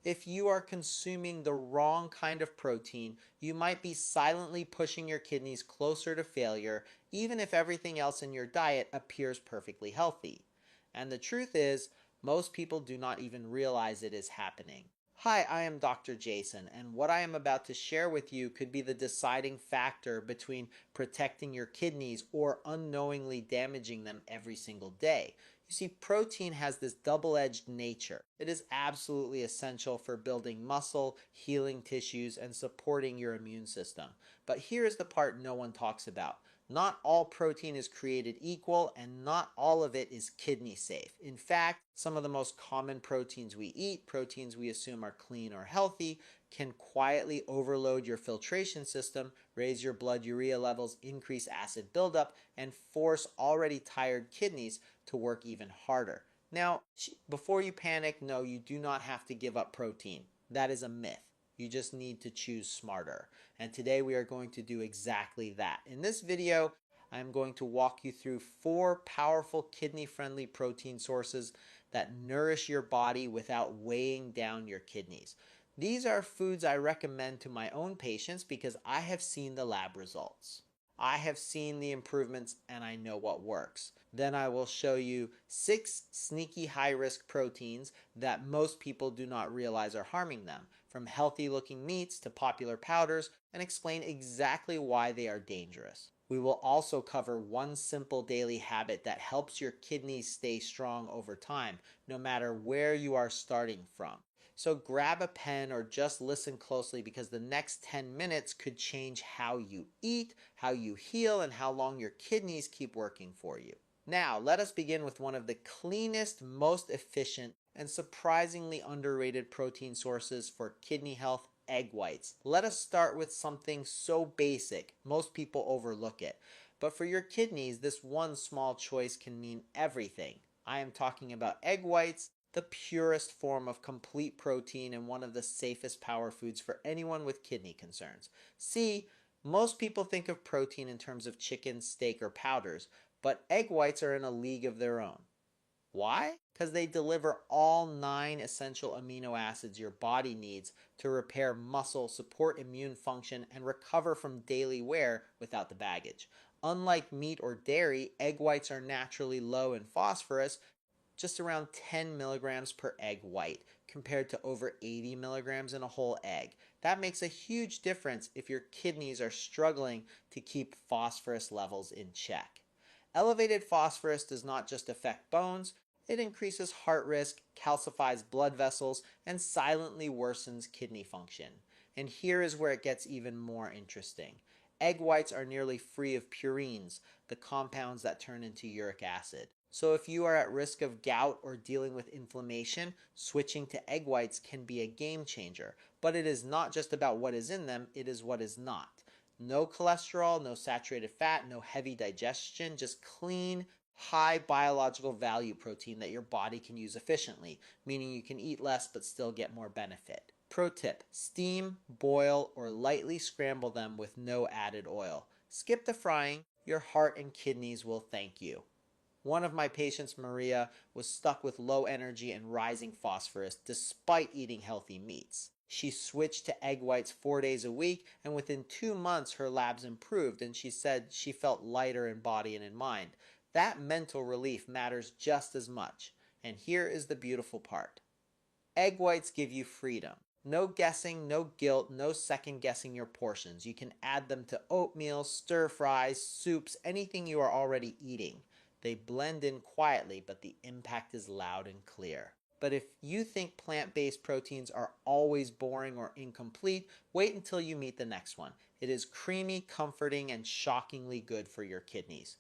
If you are consuming the wrong kind of protein, you might be silently pushing your kidneys closer to failure, even if everything else in your diet appears perfectly healthy. And the truth is, most people do not even realize it is happening. Hi, I am Dr. Jason, and what I am about to share with you could be the deciding factor between protecting your kidneys or unknowingly damaging them every single day. You see, protein has this double-edged nature. It is absolutely essential for building muscle, healing tissues, and supporting your immune system. But here is the part no one talks about. Not all protein is created equal, and not all of it is kidney safe. In fact, some of the most common proteins we eat, proteins we assume are clean or healthy, can quietly overload your filtration system, raise your blood urea levels, increase acid buildup, and force already tired kidneys to work even harder. Now, before you panic, no, you do not have to give up protein. That is a myth. You just need to choose smarter. And today we are going to do exactly that. In this video, I'm going to walk you through 4 powerful kidney-friendly protein sources that nourish your body without weighing down your kidneys. These are foods I recommend to my own patients because I have seen the lab results. I have seen the improvements and I know what works. Then I will show you 6 sneaky high-risk proteins that most people do not realize are harming them, from healthy-looking meats to popular powders, and explain exactly why they are dangerous. We will also cover one simple daily habit that helps your kidneys stay strong over time, no matter where you are starting from. So grab a pen or just listen closely because the next 10 minutes could change how you eat, how you heal, and how long your kidneys keep working for you. Now, let us begin with one of the cleanest, most efficient, and surprisingly underrated protein sources for kidney health: egg whites. Let us start with something so basic, most people overlook it. But for your kidneys, this one small choice can mean everything. I am talking about egg whites, the purest form of complete protein and one of the safest power foods for anyone with kidney concerns. See, most people think of protein in terms of chicken, steak, or powders, but egg whites are in a league of their own. Why? Because they deliver all 9 essential amino acids your body needs to repair muscle, support immune function, and recover from daily wear without the baggage. Unlike meat or dairy, egg whites are naturally low in phosphorus, just around 10 milligrams per egg white, compared to over 80 milligrams in a whole egg. That makes a huge difference if your kidneys are struggling to keep phosphorus levels in check. Elevated phosphorus does not just affect bones, it increases heart risk, calcifies blood vessels, and silently worsens kidney function. And here is where it gets even more interesting. Egg whites are nearly free of purines, the compounds that turn into uric acid. So if you are at risk of gout or dealing with inflammation, switching to egg whites can be a game changer. But it is not just about what is in them, it is what is not. No cholesterol, no saturated fat, no heavy digestion, just clean, high biological value protein that your body can use efficiently, meaning you can eat less but still get more benefit. Pro tip: steam, boil, or lightly scramble them with no added oil. Skip the frying, your heart and kidneys will thank you. One of my patients, Maria, was stuck with low energy and rising phosphorus despite eating healthy meats. She switched to egg whites 4 days a week, and within 2 months her labs improved, and she said she felt lighter in body and in mind. That mental relief matters just as much. And here is the beautiful part. Egg whites give you freedom. No guessing, no guilt, no second guessing your portions. You can add them to oatmeal, stir fries, soups, anything you are already eating. They blend in quietly, but the impact is loud and clear. But if you think plant-based proteins are always boring or incomplete, wait until you meet the next one. It is creamy, comforting, and shockingly good for your kidneys.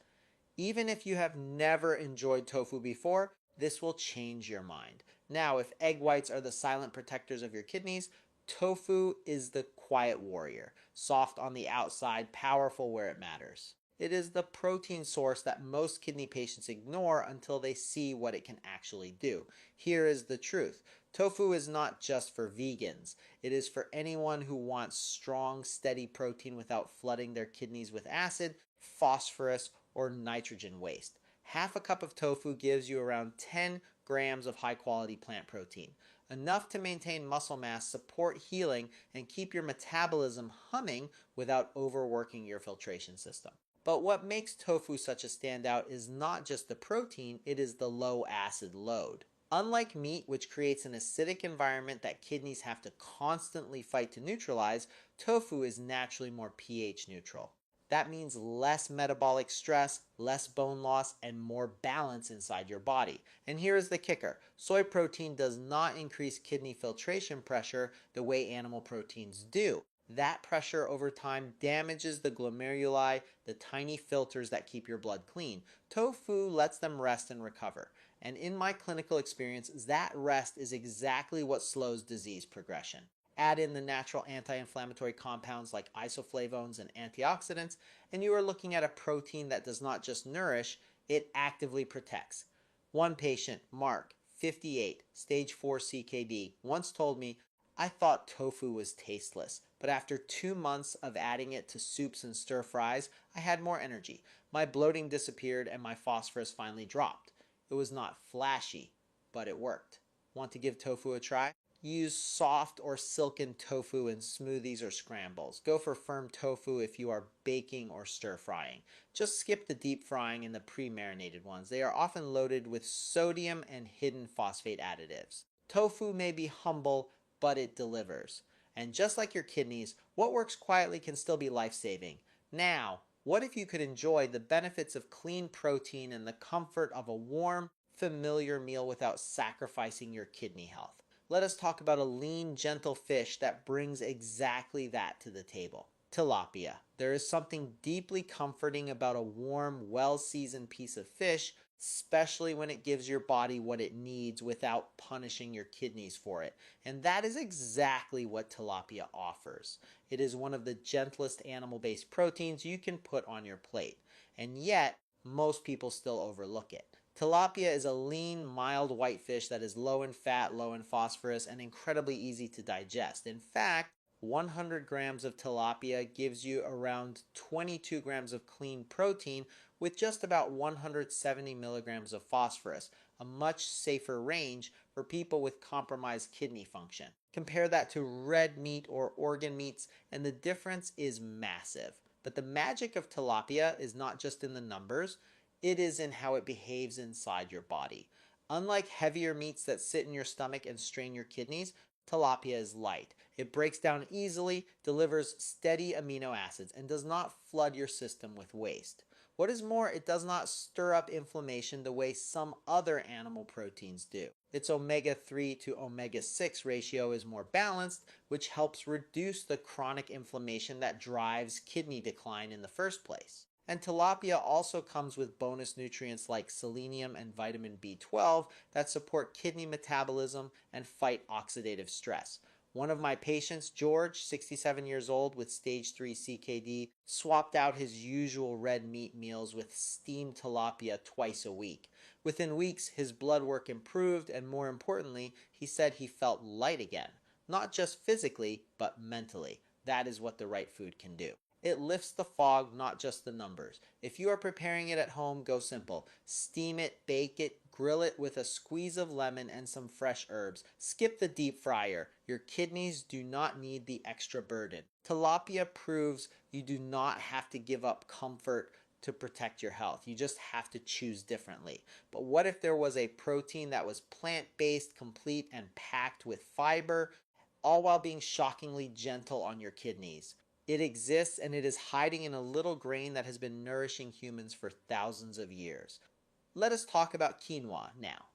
Even if you have never enjoyed tofu before, this will change your mind. Now, if egg whites are the silent protectors of your kidneys, tofu is the quiet warrior, soft on the outside, powerful where it matters. It is the protein source that most kidney patients ignore until they see what it can actually do. Here is the truth. Tofu is not just for vegans. It is for anyone who wants strong, steady protein without flooding their kidneys with acid, phosphorus, or nitrogen waste. Half a cup of tofu gives you around 10 grams of high quality plant protein. enough to maintain muscle mass, support healing, and keep your metabolism humming without overworking your filtration system. But what makes tofu such a standout is not just the protein, it is the low acid load. Unlike meat, which creates an acidic environment that kidneys have to constantly fight to neutralize, tofu is naturally more pH neutral. That means less metabolic stress, less bone loss, and more balance inside your body. And here is the kicker. Soy protein does not increase kidney filtration pressure the way animal proteins do. That pressure over time damages the glomeruli, the tiny filters that keep your blood clean. Tofu lets them rest and recover. And in my clinical experience, that rest is exactly what slows disease progression. Add in the natural anti-inflammatory compounds like isoflavones and antioxidants, and you are looking at a protein that does not just nourish, it actively protects. One patient, Mark, 58, stage 4 CKD, once told me, "I thought tofu was tasteless, but after 2 months of adding it to soups and stir fries, I had more energy. My bloating disappeared and my phosphorus finally dropped. It was not flashy, but it worked." Want to give tofu a try? Use soft or silken tofu in smoothies or scrambles. Go for firm tofu if you are baking or stir frying. Just skip the deep frying and the pre-marinated ones. They are often loaded with sodium and hidden phosphate additives. Tofu may be humble, but it delivers. And just like your kidneys, what works quietly can still be life-saving. Now, what if you could enjoy the benefits of clean protein and the comfort of a warm, familiar meal without sacrificing your kidney health? Let us talk about a lean, gentle fish that brings exactly that to the table. Tilapia. There is something deeply comforting about a warm, well-seasoned piece of fish, especially when it gives your body what it needs without punishing your kidneys for it. And that is exactly what tilapia offers. It is one of the gentlest animal-based proteins you can put on your plate. And yet, most people still overlook it. Tilapia is a lean, mild white fish that is low in fat, low in phosphorus, and incredibly easy to digest. In fact, 100 grams of tilapia gives you around 22 grams of clean protein with just about 170 milligrams of phosphorus, a much safer range for people with compromised kidney function. Compare that to red meat or organ meats, and the difference is massive. But the magic of tilapia is not just in the numbers, it is in how it behaves inside your body. Unlike heavier meats that sit in your stomach and strain your kidneys, tilapia is light. It breaks down easily, delivers steady amino acids, and does not flood your system with waste. What is more, it does not stir up inflammation the way some other animal proteins do. Its omega-3 to omega-6 ratio is more balanced, which helps reduce the chronic inflammation that drives kidney decline in the first place. And tilapia also comes with bonus nutrients like selenium and vitamin B12 that support kidney metabolism and fight oxidative stress. One of my patients, George, 67 years old with stage 3 CKD, swapped out his usual red meat meals with steamed tilapia twice a week. Within weeks, his blood work improved, and more importantly, he said he felt light again. Not just physically, but mentally. That is what the right food can do. It lifts the fog, not just the numbers. If you are preparing it at home, go simple. Steam it, bake it, grill it with a squeeze of lemon and some fresh herbs. Skip the deep fryer. Your kidneys do not need the extra burden. Tilapia proves you do not have to give up comfort to protect your health. You just have to choose differently. But what if there was a protein that was plant-based, complete, and packed with fiber, all while being shockingly gentle on your kidneys? It exists, and it is hiding in a little grain that has been nourishing humans for thousands of years. Let us talk about quinoa now.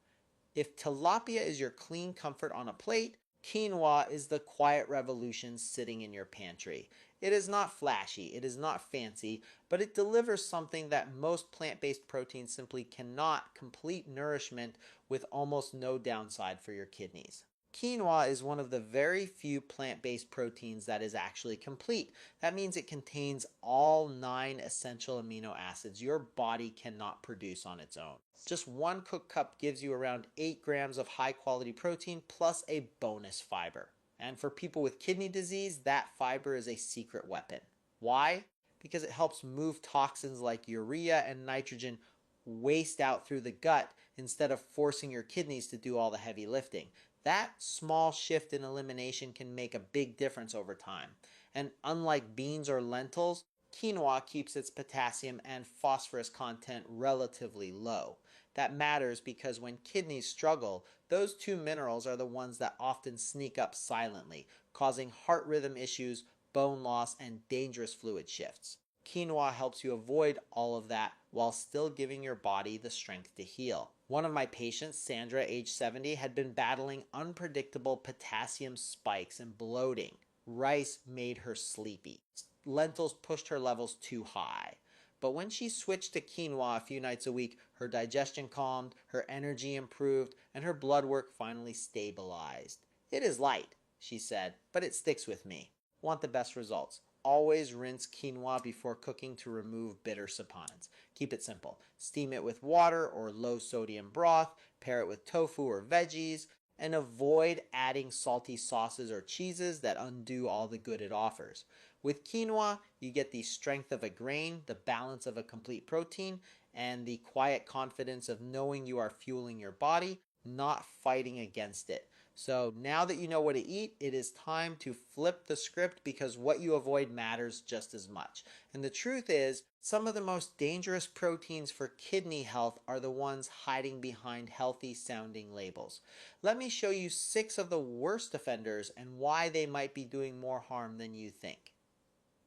If tilapia is your clean comfort on a plate, quinoa is the quiet revolution sitting in your pantry. It is not flashy, it is not fancy, but it delivers something that most plant-based proteins simply cannot: complete nourishment with almost no downside for your kidneys. Quinoa is one of the very few plant-based proteins that is actually complete. That means it contains all 9 essential amino acids your body cannot produce on its own. Just one cooked cup gives you around 8 grams of high-quality protein plus a bonus fiber. And for people with kidney disease, that fiber is a secret weapon. Why? Because it helps move toxins like urea and nitrogen waste out through the gut instead of forcing your kidneys to do all the heavy lifting. That small shift in elimination can make a big difference over time. And unlike beans or lentils, quinoa keeps its potassium and phosphorus content relatively low. That matters because when kidneys struggle, those two minerals are the ones that often sneak up silently, causing heart rhythm issues, bone loss, and dangerous fluid shifts. Quinoa helps you avoid all of that while still giving your body the strength to heal. One of my patients, Sandra, age 70, had been battling unpredictable potassium spikes and bloating. Rice made her sleepy. Lentils pushed her levels too high. But when she switched to quinoa a few nights a week, her digestion calmed, her energy improved, and her blood work finally stabilized. "It is light," she said, "but it sticks with me." Want the best results? Always rinse quinoa before cooking to remove bitter saponins. Keep it simple. Steam it with water or low sodium broth, pair it with tofu or veggies, and avoid adding salty sauces or cheeses that undo all the good it offers. With quinoa, you get the strength of a grain, the balance of a complete protein, and the quiet confidence of knowing you are fueling your body, not fighting against it. So now that you know what to eat, it is time to flip the script because what you avoid matters just as much. And the truth is, some of the most dangerous proteins for kidney health are the ones hiding behind healthy sounding labels. Let me show you 6 of the worst offenders and why they might be doing more harm than you think.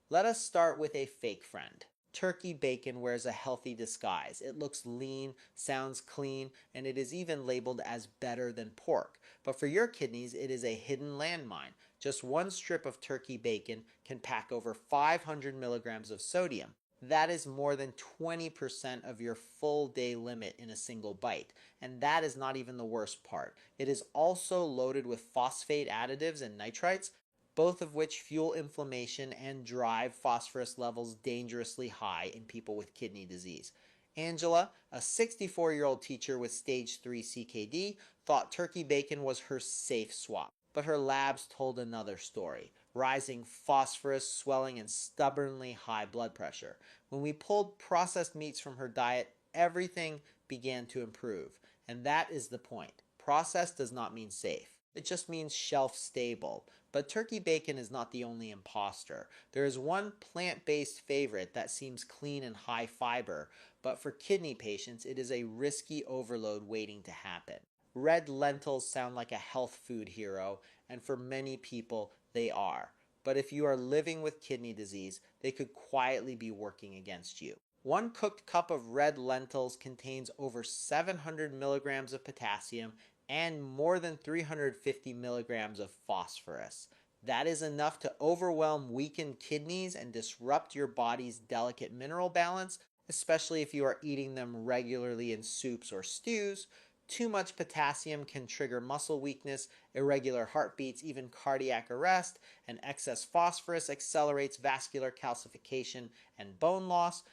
Let us start with a fake friend. Turkey bacon wears a healthy disguise. It looks lean, sounds clean, and it is even labeled as better than pork. But for your kidneys, it is a hidden landmine. Just one strip of turkey bacon can pack over 500 milligrams of sodium. That is more than 20% of your full day limit in a single bite. And that is not even the worst part. It is also loaded with phosphate additives and nitrites, both of which fuel inflammation and drive phosphorus levels dangerously high in people with kidney disease. Angela, a 64-year-old teacher with stage 3 CKD, thought turkey bacon was her safe swap. But her labs told another story: rising phosphorus, swelling, and stubbornly high blood pressure. When we pulled processed meats from her diet, everything began to improve. And that is the point. Processed does not mean safe. It just means shelf stable. But turkey bacon is not the only imposter. There is one plant-based favorite that seems clean and high fiber, but for kidney patients, it is a risky overload waiting to happen. Red lentils sound like a health food hero, and for many people, they are. But if you are living with kidney disease, they could quietly be working against you. One cooked cup of red lentils contains over 700 milligrams of potassium and more than 350 milligrams of phosphorus. That is enough to overwhelm weakened kidneys and disrupt your body's delicate mineral balance, especially if you are eating them regularly in soups or stews. Too much potassium can trigger muscle weakness, irregular heartbeats, even cardiac arrest, and excess phosphorus accelerates vascular calcification and bone loss.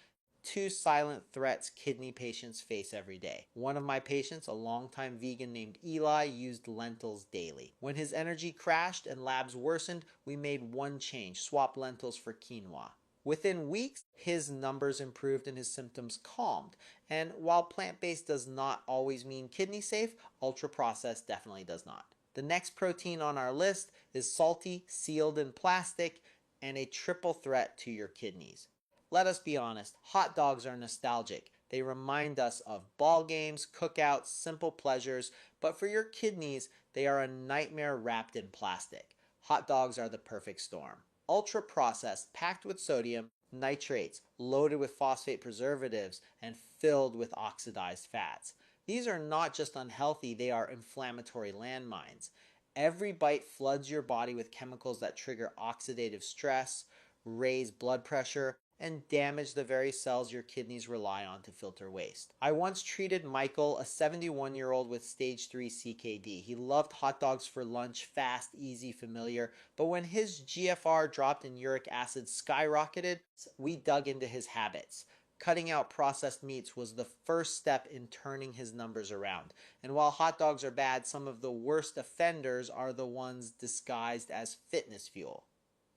2 silent threats kidney patients face every day. One of my patients, a longtime vegan named Eli, used lentils daily. When his energy crashed and labs worsened, we made one change: swap lentils for quinoa. Within weeks, his numbers improved and his symptoms calmed. And while plant-based does not always mean kidney safe, ultra-processed definitely does not. The next protein on our list is salty, sealed in plastic, and a triple threat to your kidneys. Let us be honest, hot dogs are nostalgic. They remind us of ball games, cookouts, simple pleasures, but for your kidneys, they are a nightmare wrapped in plastic. Hot dogs are the perfect storm. Ultra processed, packed with sodium, nitrates, loaded with phosphate preservatives, and filled with oxidized fats. These are not just unhealthy, they are inflammatory landmines. Every bite floods your body with chemicals that trigger oxidative stress, raise blood pressure, and damage the very cells your kidneys rely on to filter waste. I once treated Michael, a 71-year-old with stage 3 CKD. He loved hot dogs for lunch, fast, easy, familiar, but when his GFR dropped and uric acid skyrocketed, we dug into his habits. Cutting out processed meats was the first step in turning his numbers around. And while hot dogs are bad, some of the worst offenders are the ones disguised as fitness fuel.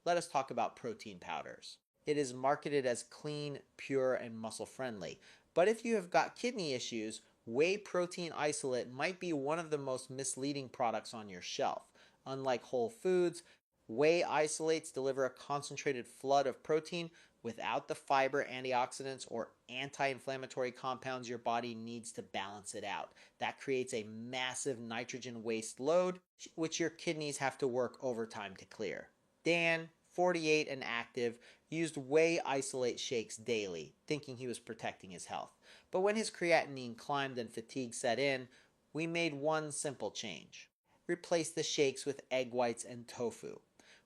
Let us talk about protein powders. It is marketed as clean, pure, and muscle friendly. But if you have got kidney issues, Whey protein isolate might be one of the most misleading products on your shelf. Unlike whole foods, whey isolates deliver a concentrated flood of protein without the fiber, antioxidants, or anti-inflammatory compounds your body needs to balance it out. That creates a massive nitrogen waste load, which your kidneys have to work overtime to clear. Dan, 48 and active, used whey isolate shakes daily, thinking he was protecting his health. But when his creatinine climbed and fatigue set in, we made one simple change. Replace the shakes with egg whites and tofu.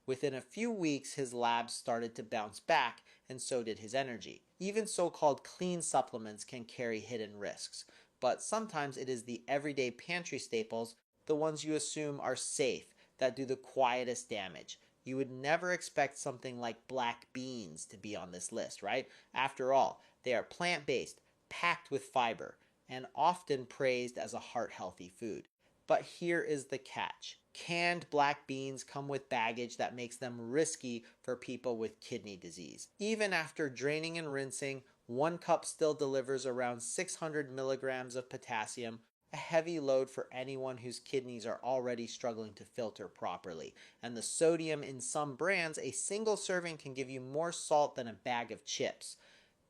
Within a few weeks, his labs started to bounce back, and so did his energy. Even so-called clean supplements can carry hidden risks, but sometimes it is the everyday pantry staples, the ones you assume are safe, that do the quietest damage. You would never expect something like black beans to be on this list, right? After all, they are plant-based, packed with fiber, and often praised as a heart-healthy food. But here is the catch. Canned black beans come with baggage that makes them risky for people with kidney disease. Even after draining and rinsing, 1 cup still delivers around 600 milligrams of potassium, a heavy load for anyone whose kidneys are already struggling to filter properly. And the sodium in some brands, a single serving can give you more salt than a bag of chips.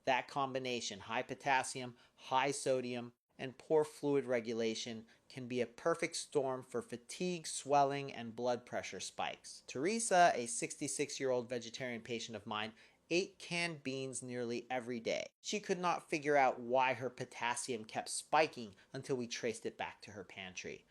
That combination, high potassium, high sodium, and poor fluid regulation, can be a perfect storm for fatigue, swelling, and blood pressure spikes. Teresa, a 66-year-old vegetarian patient of mine, ate canned beans nearly every day. She could not figure out why her potassium kept spiking until we traced it back to her pantry.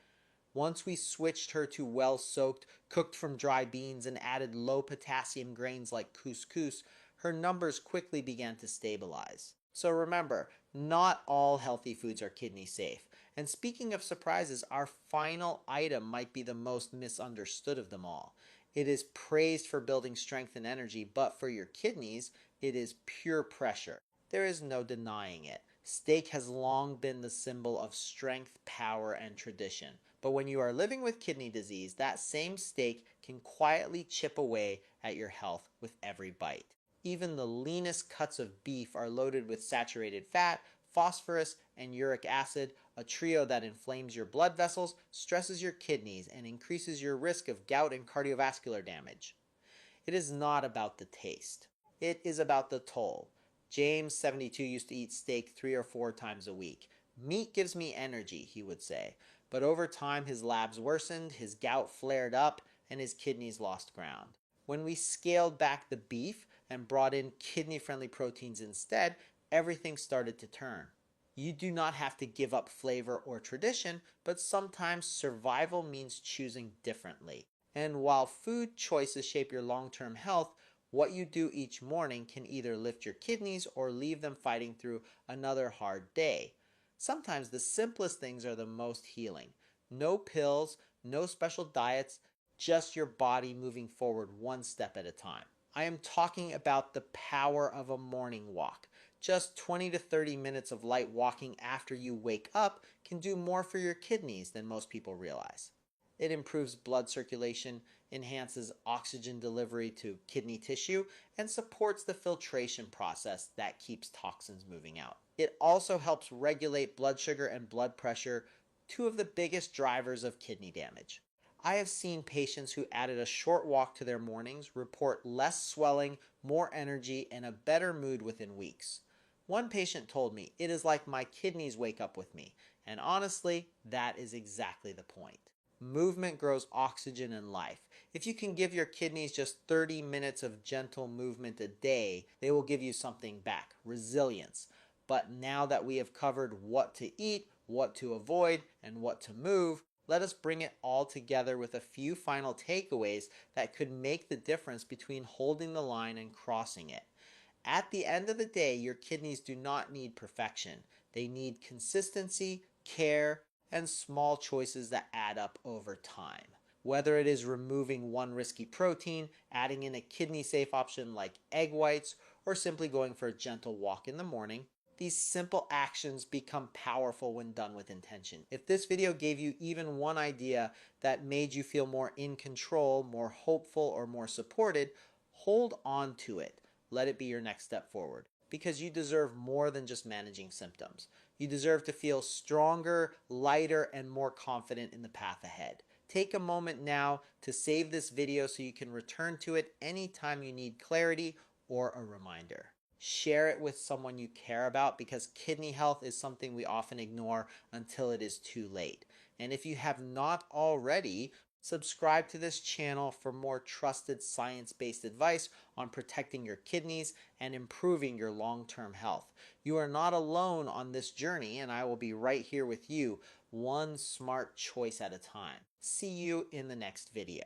Once we switched her to well-soaked, cooked from dry beans and added low-potassium grains like couscous, her numbers quickly began to stabilize. So remember, not all healthy foods are kidney safe. And speaking of surprises, our final item might be the most misunderstood of them all. It is praised for building strength and energy, but for your kidneys, it is pure pressure. There is no denying it. Steak has long been the symbol of strength, power, and tradition. But when you are living with kidney disease, that same steak can quietly chip away at your health with every bite. Even the leanest cuts of beef are loaded with saturated fat, phosphorus, and uric acid, a trio that inflames your blood vessels, stresses your kidneys, and increases your risk of gout and cardiovascular damage. It is not about the taste. It is about the toll. James, 72, used to eat steak 3 or 4 times a week. Meat gives me energy, he would say. But over time, his labs worsened, his gout flared up, and his kidneys lost ground. When we scaled back the beef and brought in kidney-friendly proteins instead, everything started to turn. You do not have to give up flavor or tradition, but sometimes survival means choosing differently. And while food choices shape your long-term health, what you do each morning can either lift your kidneys or leave them fighting through another hard day. Sometimes the simplest things are the most healing. No pills, no special diets, just your body moving forward one step at a time. I am talking about the power of a morning walk. Just 20 to 30 minutes of light walking after you wake up can do more for your kidneys than most people realize. It improves blood circulation, enhances oxygen delivery to kidney tissue, and supports the filtration process that keeps toxins moving out. It also helps regulate blood sugar and blood pressure, two of the biggest drivers of kidney damage. I have seen patients who added a short walk to their mornings report less swelling, more energy, and a better mood within weeks. One patient told me, "It is like my kidneys wake up with me," and honestly, that is exactly the point. Movement grows oxygen and life. If you can give your kidneys just 30 minutes of gentle movement a day, they will give you something back, resilience. But now that we have covered what to eat, what to avoid, and what to move, let us bring it all together with a few final takeaways that could make the difference between holding the line and crossing it. At the end of the day, your kidneys do not need perfection. They need consistency, care, and small choices that add up over time. Whether it is removing one risky protein, adding in a kidney-safe option like egg whites, or simply going for a gentle walk in the morning, these simple actions become powerful when done with intention. If this video gave you even one idea that made you feel more in control, more hopeful, or more supported, hold on to it. Let it be your next step forward, because you deserve more than just managing symptoms. You deserve to feel stronger, lighter, and more confident in the path ahead. Take a moment now to save this video so you can return to it anytime you need clarity or a reminder. Share it with someone you care about because kidney health is something we often ignore until it is too late. And if you have not already, subscribe to this channel for more trusted science-based advice on protecting your kidneys and improving your long-term health. You are not alone on this journey, and I will be right here with you, one smart choice at a time. See you in the next video.